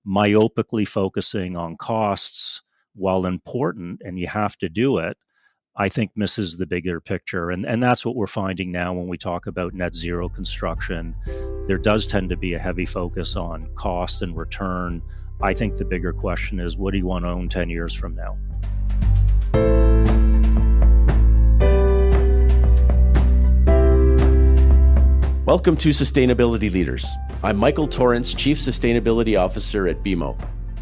myopically focusing on costs, while important, and you have to do it, I think misses the bigger picture. And that's what we're finding now when we talk about net zero construction. There does tend to be a heavy focus on cost and return. I think the bigger question is, what do you want to own 10 years from now? Welcome to Sustainability Leaders. I'm Michael Torrance, Chief Sustainability Officer at BMO.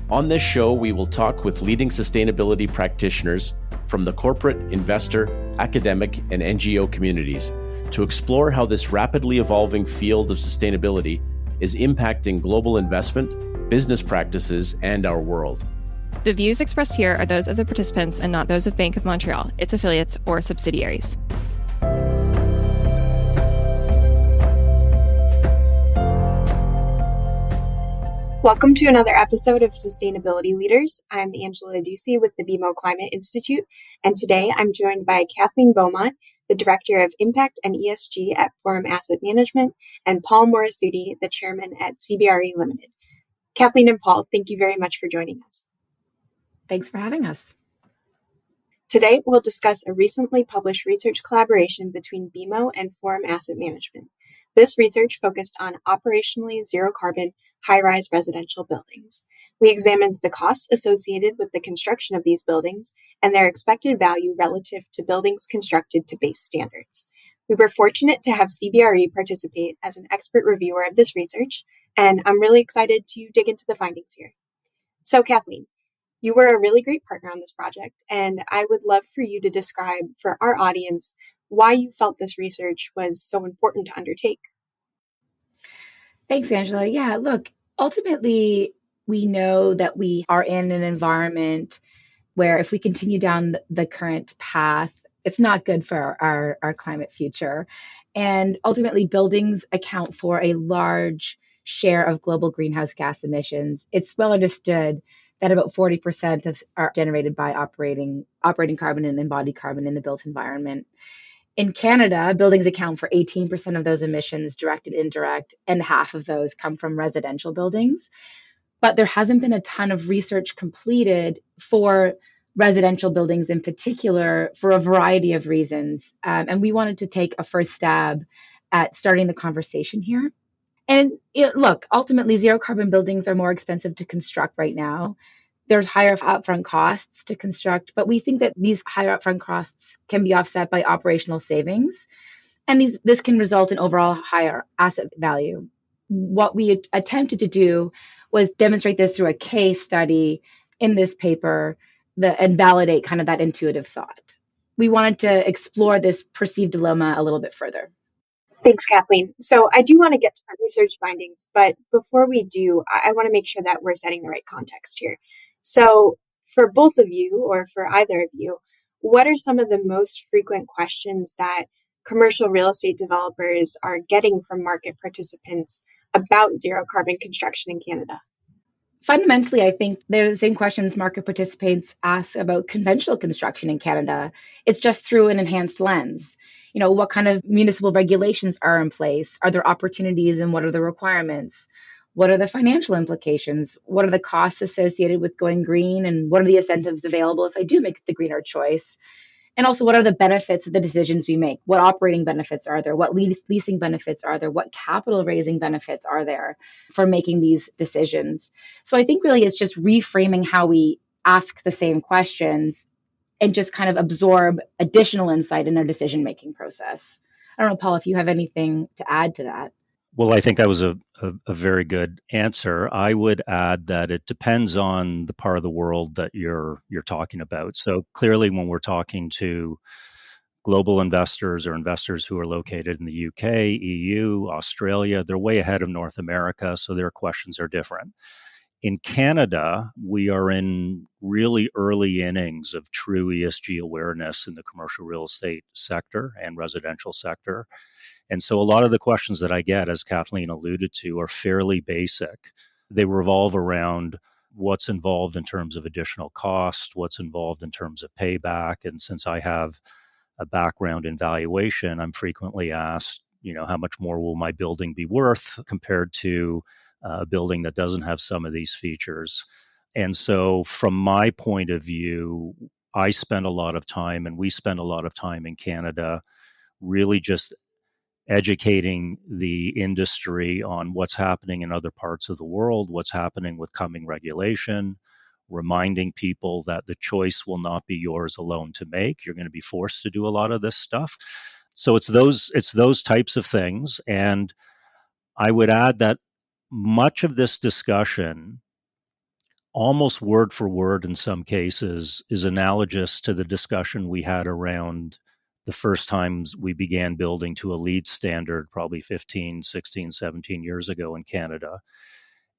On this show, we will talk with leading sustainability practitioners from the corporate, investor, academic, and NGO communities to explore how this rapidly evolving field of sustainability is impacting global investment, business practices, and our world. The views expressed here are those of the participants and not those of Bank of Montreal, its affiliates, or subsidiaries. Welcome to another episode of Sustainability Leaders. I'm Angela Adduci with the BMO Climate Institute, and today I'm joined by Kathleen Beaumont, the Director of Impact and ESG at Forum Asset Management, and Paul Morassutti, the Chairman at CBRE Limited. Kathleen and Paul, thank you very much for joining us. Thanks for having us. Today, we'll discuss a recently published research collaboration between BMO and Forum Asset Management. This research focused on operationally zero-carbon high-rise residential buildings. We examined the costs associated with the construction of these buildings and their expected value relative to buildings constructed to base standards. We were fortunate to have CBRE participate as an expert reviewer of this research, and I'm really excited to dig into the findings here. So, Kathleen, you were a really great partner on this project, and I would love for you to describe for our audience why you felt this research was so important to undertake. Thanks, Angela. Yeah, look, ultimately, we know that we are in an environment where if we continue down the current path, it's not good for our climate future. And ultimately, buildings account for a large share of global greenhouse gas emissions. It's well understood that about 40% are generated by operating carbon and embodied carbon in the built environment. In Canada, buildings account for 18% of those emissions, direct and indirect, and half of those come from residential buildings. But there hasn't been a ton of research completed for residential buildings in particular for a variety of reasons. And we wanted to take a first stab at starting the conversation here. And look, ultimately, zero carbon buildings are more expensive to construct right now. There's higher upfront costs to construct, but we think that these higher upfront costs can be offset by operational savings, and this can result in overall higher asset value. What we attempted to do was demonstrate this through a case study in this paper and validate kind of that intuitive thought. We wanted to explore this perceived dilemma a little bit further. Thanks, Kathleen. So I do want to get to the research findings, but before we do, I want to make sure that we're setting the right context here. So for both of you, or for either of you, what are some of the most frequent questions that commercial real estate developers are getting from market participants about zero carbon construction in Canada? Fundamentally, I think they're the same questions market participants ask about conventional construction in Canada. It's just through an enhanced lens. What kind of municipal regulations are in place? Are there opportunities and what are the requirements? What are the financial implications? What are the costs associated with going green? And what are the incentives available if I do make the greener choice? And also, what are the benefits of the decisions we make? What operating benefits are there? What leasing benefits are there? What capital raising benefits are there for making these decisions? So I think really it's just reframing how we ask the same questions and just kind of absorb additional insight in our decision-making process. I don't know, Paul, if you have anything to add to that. Well, I think that was a very good answer. I would add that it depends on the part of the world that you're talking about. So clearly, when we're talking to global investors or investors who are located in the UK, EU, Australia, they're way ahead of North America, so their questions are different. In Canada, we are in really early innings of true ESG awareness in the commercial real estate sector and residential sector. And so a lot of the questions that I get, as Kathleen alluded to, are fairly basic. They revolve around what's involved in terms of additional cost, what's involved in terms of payback. And since I have a background in valuation, I'm frequently asked, how much more will my building be worth compared to a building that doesn't have some of these features. And so from my point of view, I spend a lot of time, and we spend a lot of time in Canada, really just educating the industry on what's happening in other parts of the world, what's happening with coming regulation, reminding people that the choice will not be yours alone to make. You're going to be forced to do a lot of this stuff. So it's those types of things. And I would add that much of this discussion, almost word for word in some cases, is analogous to the discussion we had around the first times we began building to a LEED standard, probably 15, 16, 17 years ago in Canada.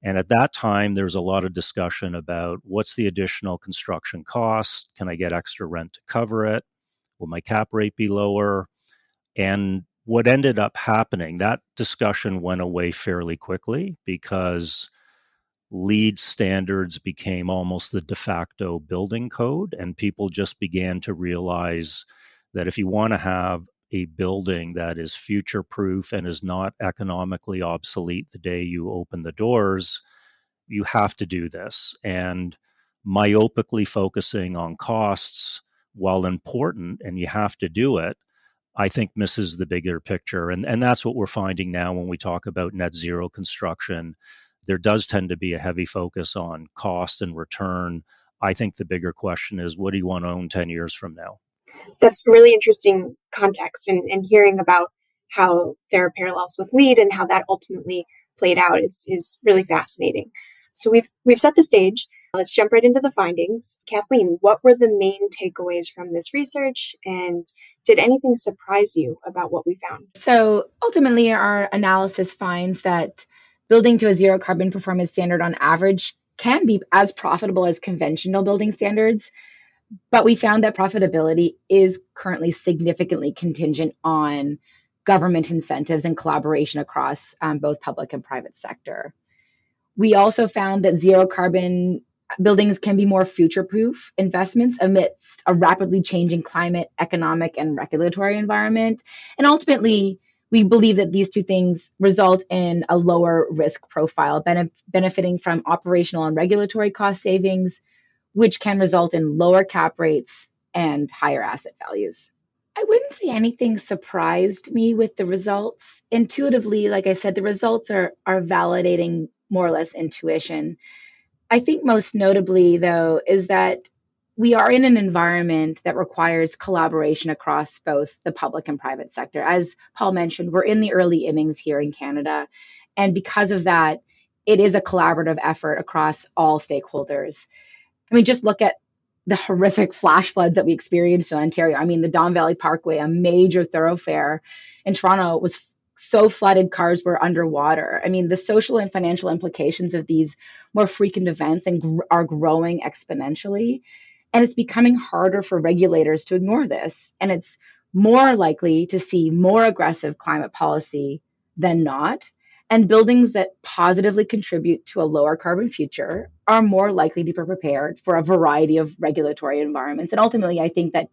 And at that time, there was a lot of discussion about what's the additional construction cost? Can I get extra rent to cover it? Will my cap rate be lower? And what ended up happening, that discussion went away fairly quickly because LEED standards became almost the de facto building code, and people just began to realize that if you want to have a building that is future proof and is not economically obsolete the day you open the doors, you have to do this. And myopically focusing on costs, while important and you have to do it, I think misses the bigger picture. And that's what we're finding now when we talk about net zero construction. There does tend to be a heavy focus on cost and return. I think the bigger question is, what do you want to own 10 years from now? That's really interesting context, and hearing about how there are parallels with LEED and how that ultimately played out is really fascinating. So we've set the stage. Let's jump right into the findings. Kathleen, what were the main takeaways from this research, and did anything surprise you about what we found? So ultimately, our analysis finds that building to a zero carbon performance standard on average can be as profitable as conventional building standards. But we found that profitability is currently significantly contingent on government incentives and collaboration across both public and private sector. We also found that zero carbon buildings can be more future-proof investments amidst a rapidly changing climate, economic, and regulatory environment. And ultimately, we believe that these two things result in a lower risk profile, benefiting from operational and regulatory cost savings, which can result in lower cap rates and higher asset values. I wouldn't say anything surprised me with the results. Intuitively, like I said, the results are validating more or less intuition. I think most notably, though, is that we are in an environment that requires collaboration across both the public and private sector. As Paul mentioned, we're in the early innings here in Canada. And because of that, it is a collaborative effort across all stakeholders. I mean, just look at the horrific flash floods that we experienced in Ontario. I mean, the Don Valley Parkway, a major thoroughfare in Toronto, was so flooded, cars were underwater. I mean, the social and financial implications of these more frequent events are growing exponentially. And it's becoming harder for regulators to ignore this. And it's more likely to see more aggressive climate policy than not. And buildings that positively contribute to a lower carbon future are more likely to be prepared for a variety of regulatory environments. And ultimately, I think that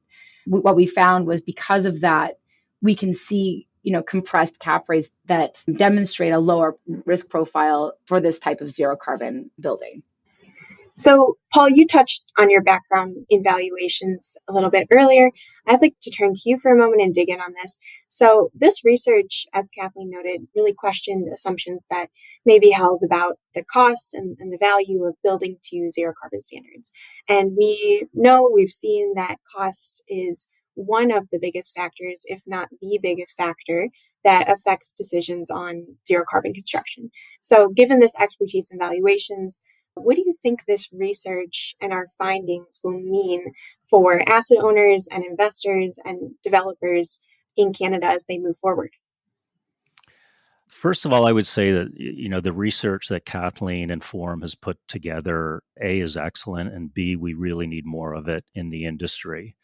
what we found was because of that, we can see, compressed cap rates that demonstrate a lower risk profile for this type of zero carbon building. So, Paul, you touched on your background in valuations a little bit earlier. I'd like to turn to you for a moment and dig in on this. So this research, as Kathleen noted, really questioned assumptions that may be held about the cost and the value of building to zero carbon standards. And we've seen that cost is one of the biggest factors, if not the biggest factor, that affects decisions on zero carbon construction. So given this expertise in valuations, what do you think this research and our findings will mean for asset owners and investors and developers in Canada as they move forward? First of all, I would say that, the research that Kathleen and Forum has put together, A, is excellent, and B, we really need more of it in the industry.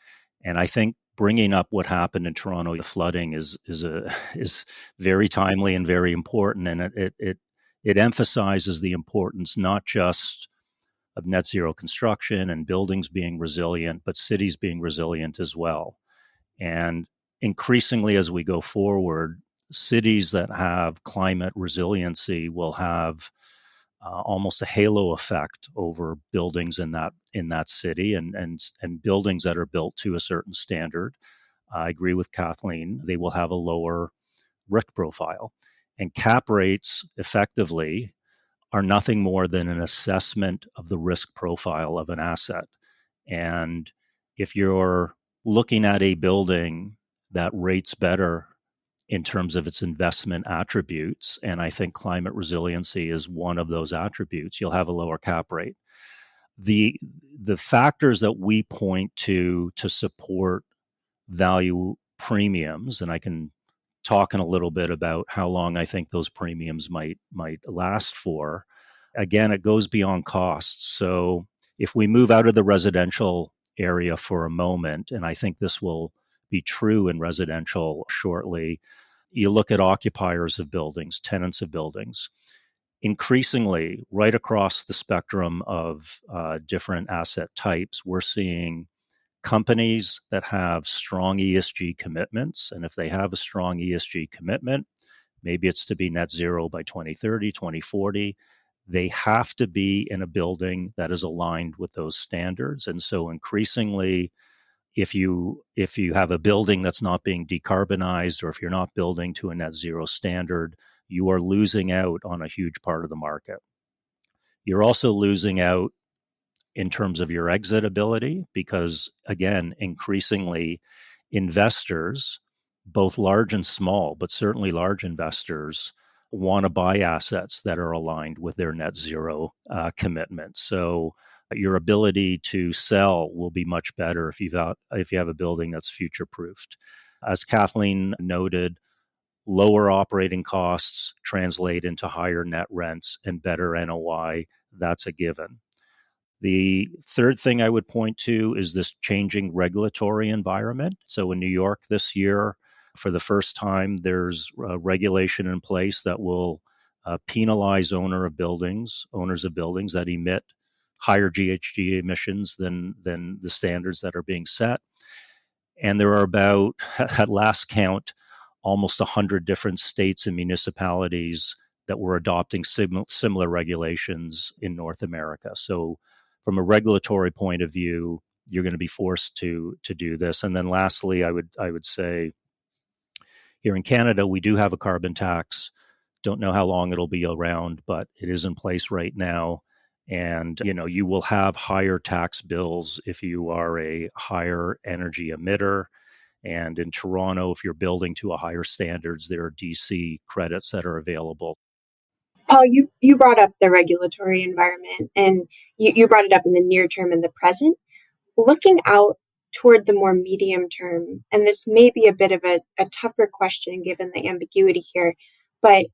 And I think bringing up what happened in Toronto, the flooding, is very timely and very important, and it emphasizes the importance not just of net zero construction and buildings being resilient, but cities being resilient as well. And increasingly, as we go forward, cities that have climate resiliency will have almost a halo effect over buildings in that city, and buildings that are built to a certain standard. I agree with Kathleen. They will have a lower risk profile, and cap rates effectively are nothing more than an assessment of the risk profile of an asset. And if you're looking at a building that rates better in terms of its investment attributes, and I think climate resiliency is one of those attributes, you'll have a lower cap rate. The factors that we point to support value premiums, and I can talk in a little bit about how long I think those premiums might last for. Again, it goes beyond costs. So if we move out of the residential area for a moment, and I think this will be true in residential shortly, you look at occupiers of buildings, tenants of buildings. Increasingly, right across the spectrum of different asset types, we're seeing companies that have strong ESG commitments. And if they have a strong ESG commitment, maybe it's to be net zero by 2030, 2040, they have to be in a building that is aligned with those standards. And so increasingly, if you have a building that's not being decarbonized, or if you're not building to a net zero standard, you are losing out on a huge part of the market. You're also losing out in terms of your exit ability, because again, increasingly investors, both large and small, but certainly large investors, want to buy assets that are aligned with their net zero commitment. So your ability to sell will be much better if you have a building that's future proofed. As Kathleen noted, lower operating costs translate into higher net rents and better NOI. That's a given. The third thing I would point to is this changing regulatory environment. So in New York this year, for the first time, there's regulation in place that will penalize owners of buildings that emit higher GHG emissions than the standards that are being set. And there are about, at last count, almost 100 different states and municipalities that were adopting similar regulations in North America. So from a regulatory point of view, you're going to be forced to do this. And then lastly, I would say here in Canada, we do have a carbon tax. Don't know how long it'll be around, but it is in place right now. And you will have higher tax bills if you are a higher energy emitter. And in Toronto, if you're building to a higher standards, there are DC credits that are available. Paul, you brought up the regulatory environment, and you brought it up in the near term and the present. Looking out toward the more medium term, and this may be a bit of a tougher question given the ambiguity here, but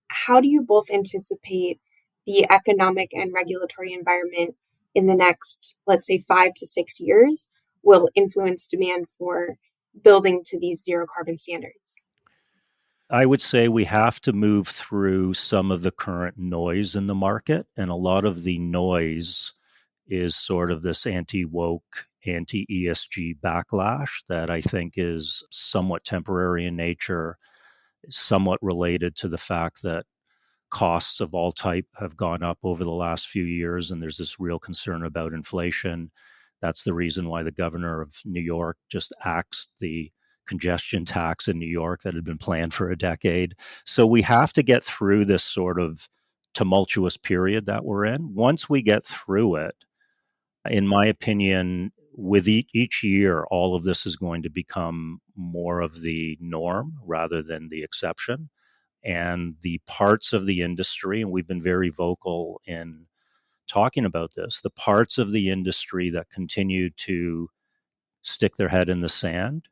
how do you both anticipate the economic and regulatory environment in the next, let's say, 5 to 6 years will influence demand for building to these zero carbon standards? I would say we have to move through some of the current noise in the market. And a lot of the noise is sort of this anti-woke, anti-ESG backlash that I think is somewhat temporary in nature, somewhat related to the fact that costs of all type have gone up over the last few years, and there's this real concern about inflation. That's the reason why the governor of New York just axed the congestion tax in New York that had been planned for a decade. So we have to get through this sort of tumultuous period that we're in. Once we get through it, in my opinion, with each year, all of this is going to become more of the norm rather than the exception. And the parts of the industry, and we've been very vocal in talking about this, the parts of the industry that continue to stick their head in the sand,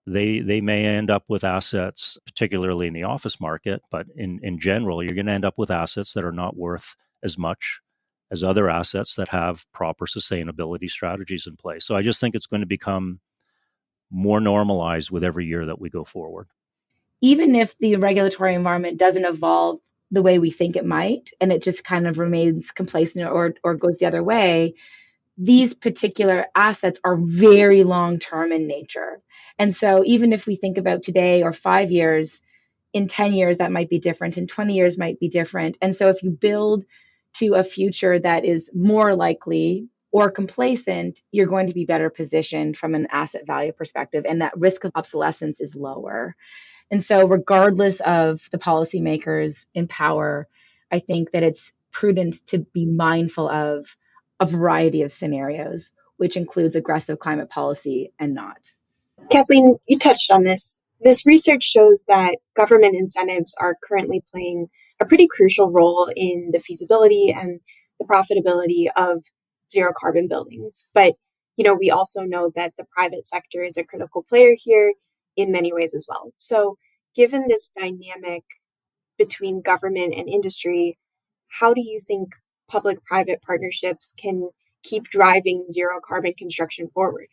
they may end up with assets, particularly in the office market, but in general, you're going to end up with assets that are not worth as much as other assets that have proper sustainability strategies in place. So I just think it's going to become more normalized with every year that we go forward. Even if the regulatory environment doesn't evolve the way we think it might, and it just kind of remains complacent or goes the other way, these particular assets are very long-term in nature. And so even if we think about today or 5 years, in 10 years, that might be different. In 20 years might be different. And so if you build to a future that is more likely or complacent, you're going to be better positioned from an asset value perspective, and that risk of obsolescence is lower. And so, regardless of the policymakers in power, I think that it's prudent to be mindful of a variety of scenarios, which includes aggressive climate policy and not. Kathleen, you touched on this. This research shows that government incentives are currently playing a pretty crucial role in the feasibility and the profitability of zero carbon buildings. But, we also know that the private sector is a critical player here in many ways as well. So given this dynamic between government and industry, how do you think public-private partnerships can keep driving zero carbon construction forward?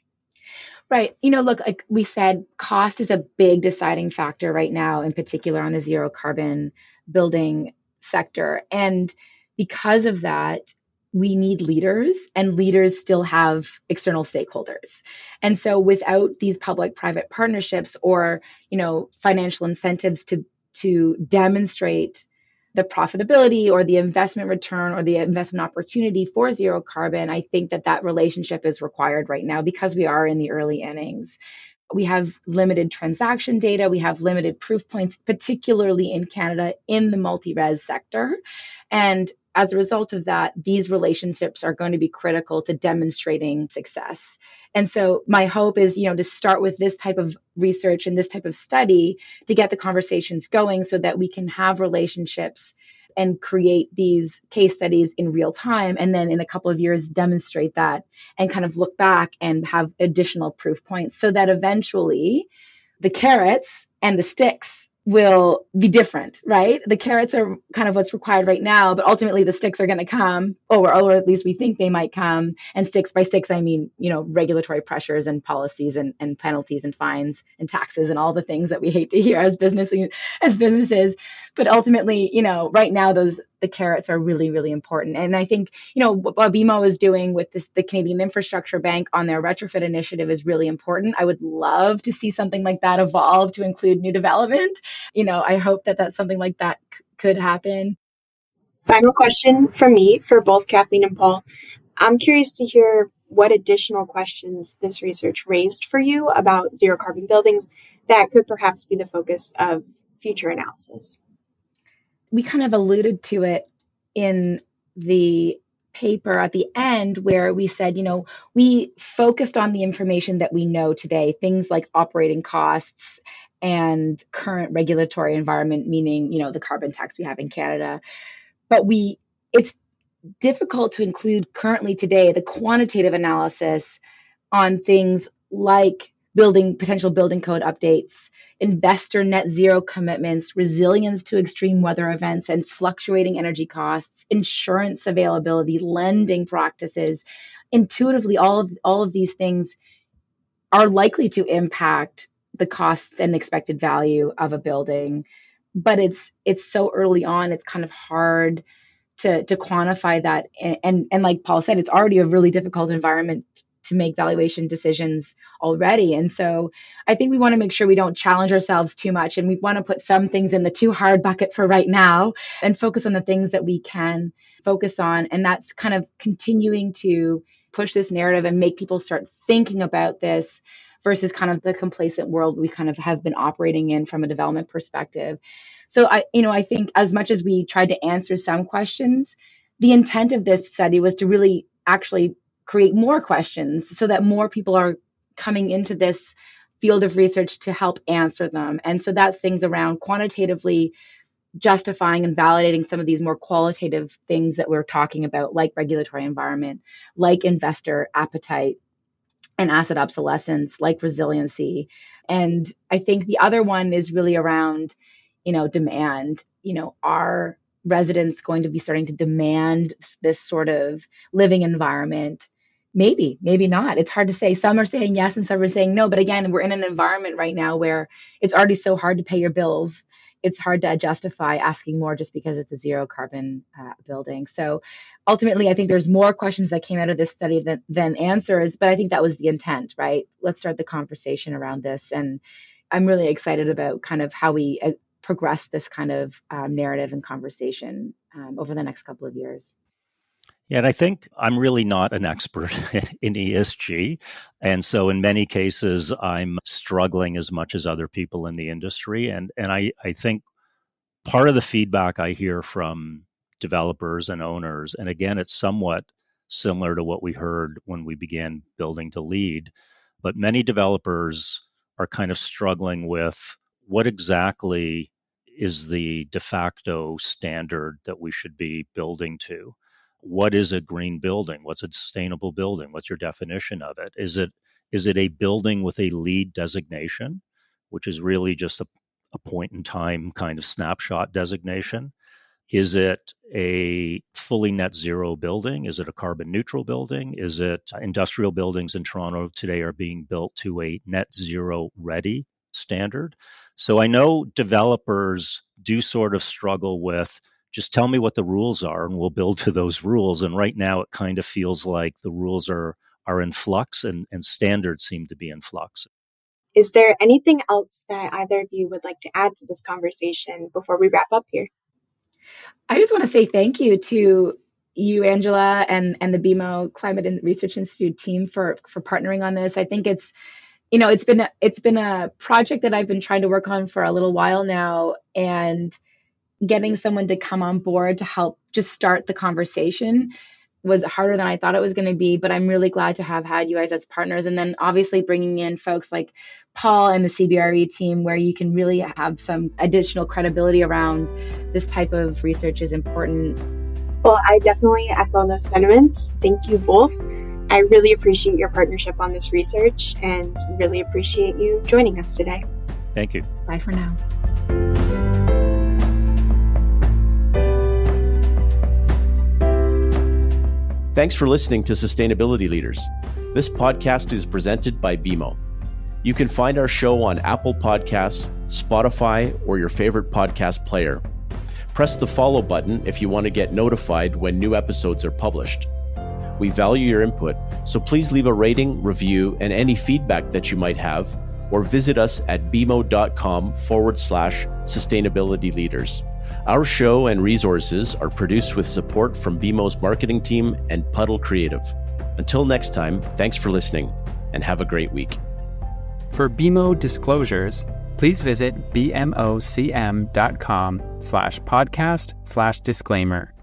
Right. Look, like we said, cost is a big deciding factor right now, in particular on the zero carbon building sector. And because of that, we need leaders, and leaders still have external stakeholders. And so without these public-private partnerships or, financial incentives to demonstrate the profitability or the investment return or the investment opportunity for zero carbon, I think that relationship is required right now because we are in the early innings. We have limited transaction data. We have limited proof points, particularly in Canada in the multi-res sector. And as a result of that, these relationships are going to be critical to demonstrating success. And so my hope is, to start with this type of research and this type of study to get the conversations going so that we can have relationships and create these case studies in real time. And then in a couple of years, demonstrate that and kind of look back and have additional proof points so that eventually the carrots and the sticks will be different, right? The carrots are kind of what's required right now, but ultimately the sticks are going to come, or at least we think they might come. And sticks, by sticks, I mean, regulatory pressures and policies and penalties and fines and taxes and all the things that we hate to hear as businesses. But ultimately, right now the carrots are really, really important. And I think, what BMO is doing with the Canadian Infrastructure Bank on their retrofit initiative is really important. I would love to see something like that evolve to include new development. I hope that something like that could happen. Final question from me for both Kathleen and Paul. I'm curious to hear what additional questions this research raised for you about zero carbon buildings that could perhaps be the focus of future analysis. We kind of alluded to it in the paper at the end where we said, we focused on the information that we know today, things like operating costs and current regulatory environment, meaning, the carbon tax we have in Canada. But it's difficult to include currently today the quantitative analysis on things like potential building code updates, investor net zero commitments, resilience to extreme weather events and fluctuating energy costs, insurance availability, lending practices. Intuitively, all of these things are likely to impact the costs and expected value of a building. But it's so early on, it's kind of hard to quantify that. And like Paul said, it's already a really difficult environment to make valuation decisions already. And so I think we want to make sure we don't challenge ourselves too much. And we want to put some things in the too hard bucket for right now and focus on the things that we can focus on. And that's kind of continuing to push this narrative and make people start thinking about this versus kind of the complacent world we kind of have been operating in from a development perspective. So I think as much as we tried to answer some questions, the intent of this study was to really actually create more questions so that more people are coming into this field of research to help answer them. And so that's things around quantitatively justifying and validating some of these more qualitative things that we're talking about, like regulatory environment, like investor appetite and asset obsolescence, like resiliency. And I think the other one is really around, demand. Are residents going to be starting to demand this sort of living environment? Maybe not. It's hard to say. Some are saying yes and some are saying no. But again, we're in an environment right now where it's already so hard to pay your bills. It's hard to justify asking more just because it's a zero carbon building. So ultimately, I think there's more questions that came out of this study than answers. But I think that was the intent, right? Let's start the conversation around this. And I'm really excited about kind of how we progress this kind of narrative and conversation over the next couple of years. Yeah, and I think I'm really not an expert in ESG. And so in many cases, I'm struggling as much as other people in the industry. And I think part of the feedback I hear from developers and owners, and again, it's somewhat similar to what we heard when we began building to lead, but many developers are kind of struggling with what exactly is the de facto standard that we should be building to. What is a green building? What's a sustainable building? What's your definition of it? Is it a building with a LEED designation, which is really just a point in time kind of snapshot designation? Is it a fully net zero building? Is it a carbon neutral building? Is it industrial buildings in Toronto today are being built to a net zero ready standard? So I know developers do sort of struggle with just tell me what the rules are and we'll build to those rules. And right now it kind of feels like the rules are in flux and standards seem to be in flux. Is there anything else that either of you would like to add to this conversation before we wrap up here? I just want to say thank you to you, Angela, and the BMO Climate Research Institute team for partnering on this. I think it's been a project that I've been trying to work on for a little while now, and getting someone to come on board to help just start the conversation was harder than I thought it was going to be, but I'm really glad to have had you guys as partners. And then obviously bringing in folks like Paul and the CBRE team, where you can really have some additional credibility around this type of research is important. Well, I definitely echo those sentiments. Thank you both. I really appreciate your partnership on this research and really appreciate you joining us today. Thank you. Bye for now. Thanks for listening to Sustainability Leaders. This podcast is presented by BMO. You can find our show on Apple Podcasts, Spotify, or your favorite podcast player. Press the follow button if you want to get notified when new episodes are published. We value your input, so please leave a rating, review, and any feedback that you might have, or visit us at bmo.com/sustainability leaders. Our show and resources are produced with support from BMO's marketing team and Puddle Creative. Until next time, thanks for listening and have a great week. For BMO disclosures, please visit bmocm.com/podcast/disclaimer.